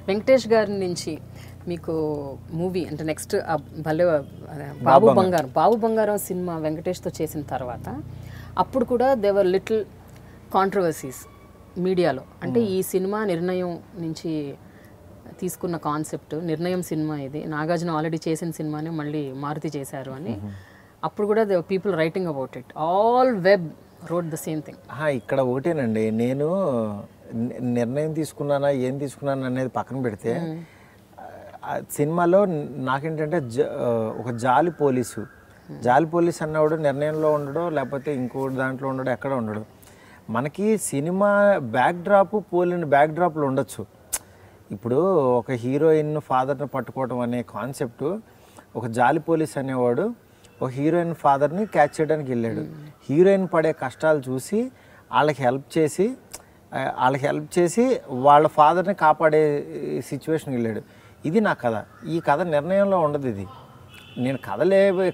వెంకటేష్ గారి నుంచి మీకు మూవీ అంటే నెక్స్ట్ భలే బాబు బంగారం సినిమా వెంకటేష్తో చేసిన తర్వాత అప్పుడు కూడా దేవర్ లిటిల్ కాంట్రవర్సీస్ మీడియాలో. అంటే ఈ సినిమా నిర్ణయం నుంచి తీసుకున్న కాన్సెప్ట్, నిర్ణయం సినిమా ఇది, నాగార్జున ఆల్రెడీ చేసిన సినిమాని మళ్ళీ మారుతి చేశారు అని అప్పుడు కూడా they people writing about it. All web road the same thing. ఇక్కడ ఒకటేనండి, నేను నిర్ణయం తీసుకున్నానా ఏం తీసుకున్నాను అనేది పక్కన పెడితే సినిమాలో నాకేంటంటే ఒక జాలి పోలీసు అన్నవాడు నిర్ణయంలో ఉండడు, లేకపోతే ఇంకోటి దాంట్లో ఉండడు, ఎక్కడ ఉండడు. మనకి సినిమా బ్యాక్డ్రాప్ పోలిన బ్యాక్డ్రాప్లు ఉండొచ్చు. ఇప్పుడు ఒక హీరోయిన్ ఫాదర్ని పట్టుకోవడం అనే కాన్సెప్ట్, ఒక జాలి పోలీస్ అనేవాడు ఒక హీరోయిన్ ఫాదర్ని క్యాచ్ చేయడానికి వెళ్ళాడు. హీరోయిన్ పడే కష్టాలు చూసి వాళ్ళకి హెల్ప్ చేసి వాళ్ళ ఫాదర్ని కాపాడే సిచ్యువేషన్కి వెళ్ళాడు. ఇది నా కథ. ఈ కథ నిర్ణయంలో ఉండదు. ఇది నేను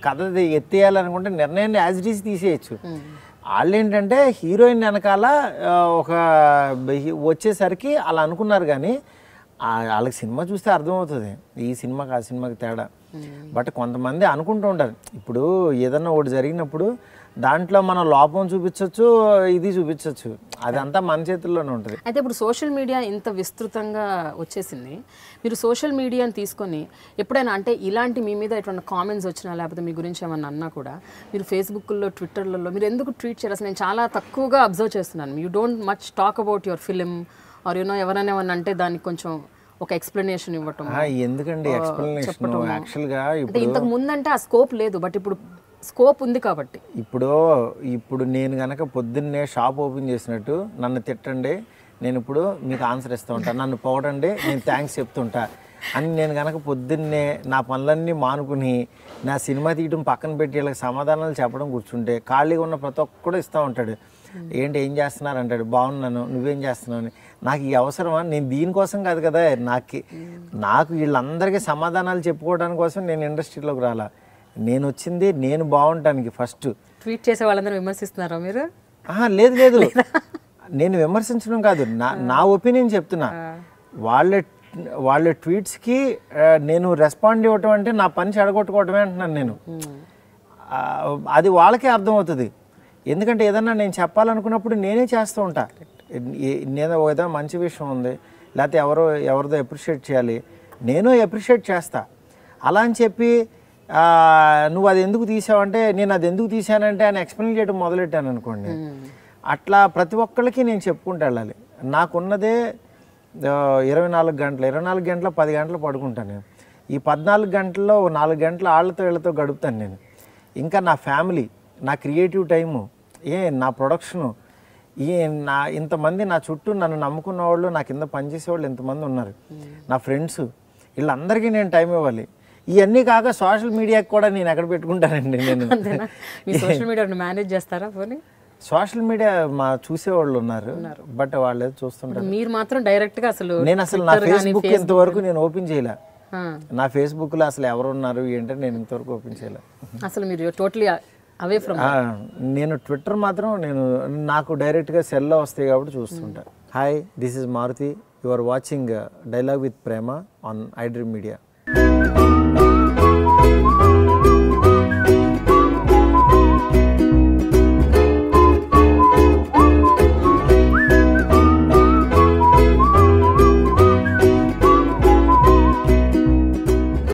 కథ ఎత్తేయాలనుకుంటే నిర్ణయాన్ని యాజ్ ఇట్ ఈజ్ తీసేయచ్చు. వాళ్ళు ఏంటంటే హీరోయిన్ వెనకాల ఒక వచ్చేసరికి అలా అనుకున్నారు, కానీ వాళ్ళకి సినిమా చూస్తే అర్థమవుతుంది ఈ సినిమాకి ఆ సినిమాకి తేడా. బట్ కొంతమంది అనుకుంటూ ఉంటారు, ఇప్పుడు ఏదన్నా ఒకటి జరిగినప్పుడు దాంట్లో మనం లోపం చూపించవచ్చు, ఇది చూపించవచ్చు, అదంతా మన చేతుల్లోనే ఉంటుంది. అయితే ఇప్పుడు సోషల్ మీడియా ఇంత విస్తృతంగా వచ్చేసింది, మీరు సోషల్ మీడియాని తీసుకొని ఎప్పుడైనా అంటే ఇలాంటి మీ మీద ఎటువంటి కామెంట్స్ వచ్చినా లేకపోతే మీ గురించి ఏమన్నా అన్నా కూడా మీరు ఫేస్బుక్లో ట్విట్టర్లలో మీరు ఎందుకు ట్వీట్ చేయరు? అసలు నేను చాలా తక్కువగా అబ్జర్వ్ చేస్తున్నాను. You don't much talk about your film or ఎవరైనా ఏమన్నా అంటే దానికి కొంచెం ఒక ఎక్స్ప్లెనేషన్ ఇవ్వటం. ఎందుకండి ఎక్స్ప్లెనేషన్? యాక్చువల్గా ఇంతకు ముందంటే ఆ స్కోప్ లేదు, బట్ ఇప్పుడు స్కోప్ ఉంది కాబట్టి. ఇప్పుడు నేను కనుక పొద్దున్నే షాప్ ఓపెన్ చేసినట్టు నన్ను తిట్టండి, నేను ఇప్పుడు మీకు ఆన్సర్ ఇస్తూ ఉంటాను, నన్ను పొగడండి, నేను థ్యాంక్స్ చెప్తుంటా అని నేను కనుక పొద్దున్నే నా పనులన్నీ మానుకుని నా సినిమా తీయడం పక్కన పెట్టి వీళ్ళకి సమాధానాలు చెప్పడం కూర్చుంటే ఖాళీగా ఉన్న ప్రతి ఒక్కడు ఇస్తూ ఉంటాడు. ఏంటి ఏం చేస్తున్నారు అంటాడు, బాగున్నాను, నువ్వేం చేస్తున్నావు అని. నాకు ఈ అవసరమా? నేను దీనికోసం కాదు కదా, నాకు వీళ్ళందరికీ సమాధానాలు చెప్పుకోవడానికి కోసం నేను ఇండస్ట్రీలోకి రాలా. నేను వచ్చింది నేను బాగుంటానికి. ఫస్ట్ ట్వీట్ చేసే వాళ్ళందరూ విమర్శిస్తున్నారా మీరు? లేదు, నేను విమర్శించడం కాదు, నా ఒపీనియన్ చెప్తున్నా. వాళ్ళ ట్వీట్స్కి నేను రెస్పాండ్ ఇవ్వటం అంటే నా పని చెడగొట్టుకోవటమే అంటున్నాను నేను. అది వాళ్ళకే అర్థమవుతుంది. ఎందుకంటే ఏదన్నా నేను చెప్పాలనుకున్నప్పుడు నేనే చేస్తూ ఉంటా. నేను ఏదైనా మంచి విషయం ఉంది, లేకపోతే ఎవరిదో అప్రిషియేట్ చేయాలి, నేను అప్రిషియేట్ చేస్తా. అలా అని చెప్పి నువ్వు అది ఎందుకు తీసావంటే నేను అది ఎందుకు తీసానంటే అని ఎక్స్ప్లెయిన్ చేయడం మొదలెట్టాను అనుకోండి. అట్లా ప్రతి ఒక్కళ్ళకి నేను చెప్పుకుంటూ వెళ్ళాలి. నాకున్నదే 24 గంటలు 10 గంటలు పడుకుంటాను నేను. ఈ 14 గంటల్లో 4 గంటలు వీళ్ళతో గడుపుతాను నేను. ఇంకా నా ఫ్యామిలీ, నా క్రియేటివ్ టైము, నా ప్రొడక్షను, ఇంతమంది నా చుట్టూ నన్ను నమ్ముకున్న వాళ్ళు, నా కింద పనిచేసేవాళ్ళు ఎంతమంది ఉన్నారు, నా ఫ్రెండ్స్, వీళ్ళందరికీ నేను టైం ఇవ్వాలి. ఇవన్నీ కాక సోషల్ మీడియాకి కూడా నేను ఎక్కడ పెట్టుకుంటానండి. నేను సోషల్ మీడియా మేనేజ్ చేస్తారా? సోషల్ మీడియా మా చూసేవాళ్ళు ఉన్నారు, బట్ వాళ్ళు ఏదో చూస్తుంటారు. మీరు మాత్రం డైరెక్ట్గా నేను అసలు నా ఫేస్బుక్ ఇంతవరకు నేను ఓపెన్ చేయలే. నా ఫేస్బుక్లో అసలు ఎవరున్నారు ఏంటంటే నేను ఇంతవరకు ఓపెన్ చేయలే. అసలు మీరు టోటలీ అవే ఫ్రమ్. నేను ట్విట్టర్ మాత్రం నాకు డైరెక్ట్గా సెల్లో వస్తాయి కాబట్టి చూస్తుంటా. Hi, this is Maruti, you are watching dialogue with Prema on I dream media.